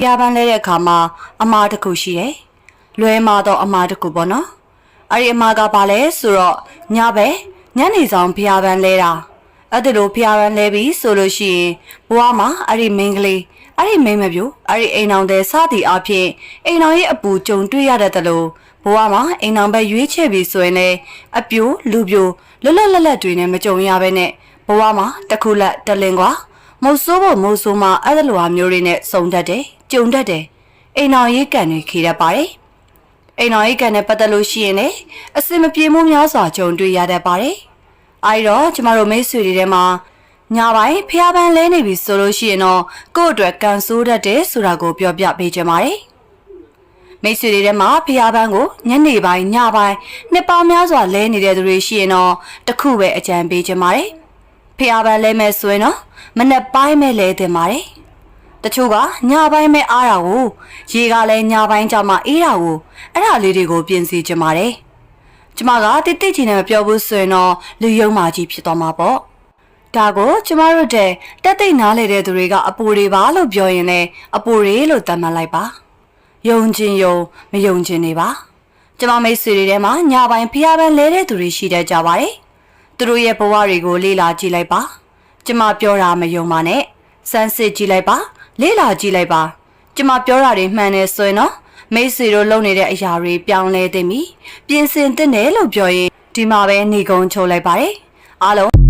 ဖျားပန်းလဲတဲ့အခါမှာအမှားတစ်ခုရှိတယ်လွဲမှားတော့အမှားတစ်ခုပေါ့နော်အဲ့ဒီအမှားကဘာလဲဆိုတော့ညနေဆောင်ဖျားပန်းလဲတာအဲ့ဒီလိုဖျားပန်းလဲပြီးဆိုလို့ရှိရင်ဘဝမှာအဲ့ဒီမိန်းကလေးအဲ့ဒီမိန်းမပြိုအဲ့ဒီအိမ်အောင်တဲ့စသည်အဖြစ်အိမ်အောင်ရဲ့အပူကြုံတွေ့ရတဲ့တလို့ဘဝမှာအိမ်အောင်ပဲရွေးချယ်ပြီးဆိုရင်လည်းအပြိုလူပြိုလွတ်လပ်တွေနဲ့မကြုံရဘဲနဲ့ဘဝမှာတစ်ခုလက်တလင်ကွာမုတ်ဆိုးဖို့မုတ်ဆိုးမှအဲ့လိုဟာမျိုးတွေနဲ့စုံတတ်တယ်ကြုံတတ်တယ်အိမ်အောင်ရေးကန်တွေခေတတ်ပါတယ်အိမ်အောင်ရေးကန်နဲ့ပတ်သက်လို့ရှိရင်လည်းအစင်မပြေမှုများစွာကြုံတွေ့ရတတ်ပါတယ်အဲ့တော့ကျမတို့မိတ်ဆွေတွေထဲမှာညပိုင်းဖျားပန်းလဲနေပြီဆိုလို့ရှိရင်တော့ကိုယ့်အတွက်ကန်ဆိုးတတ်တယ်ဆိုတာကိုပြောပြပေးကြပါမယ်မိတ်ဆွေတွေထဲမှာဖျားပန်းကိုညနေပိုင်းညပိုင်းနှစ်ပေါင်းများစွာလဲနေတဲ့သူတွေရှိရင်တော့တခုပဲအကြံပေးကြပါမယ်ဖျားပန်းလဲမဲ့ဆိုရင်တော့မနေ့ပိုင်းမဲ့လဲတင်ပါတယ်တချို့ကညပိုင်းမဲ့အားတာကိုရေကလည်းညပိုင်းကြမှာအေးတာကိုအဲ့ဒါလေးတွေကိုပြင်စီကြပါတယ်ကျမကတိတိကျကျနဲ့မပြောဘူးဆိုရင်တော့လူယုံမာကြီးဖြစ်သွားမှာပေါ့ဒါကိုကျမတို့တဲ့တက်သိနားလေတဲ့သူတွေကအပူတွေပါလို့ပြောရင်လည်းအပူတွေလို့သတ်မှတ်လိုက်ပါယုံချင်းယုံမယုံချင်းနေပါကျမမိတ်ဆွေတွေထဲမှာညပိုင်းဖျားပန်းလဲတဲ့သူတွေရှိတတ်ကြပါတယ်သူတို့ရဲ့ဘဝတွေကိုလေ့လာကြည့်လိုက်ပါကျမပြောတာမယုံပါနဲ့စမ်းစစ်ကြည့်လိုက်ပါလေ့လာကြည့်လိုက်ပါကျမပြောတာတွေမှန်နေဆိုရင်တော့မိတ်ဆွေတို့လုပ်နေတဲ့အရာတွေပြောင်းလဲသင့်ပြီပြင်ဆင်သင့်တယ်လို့ပြောရင်ဒီမှာပဲညီကုန်းချုပ်လိုက်ပါတယ်အားလုံး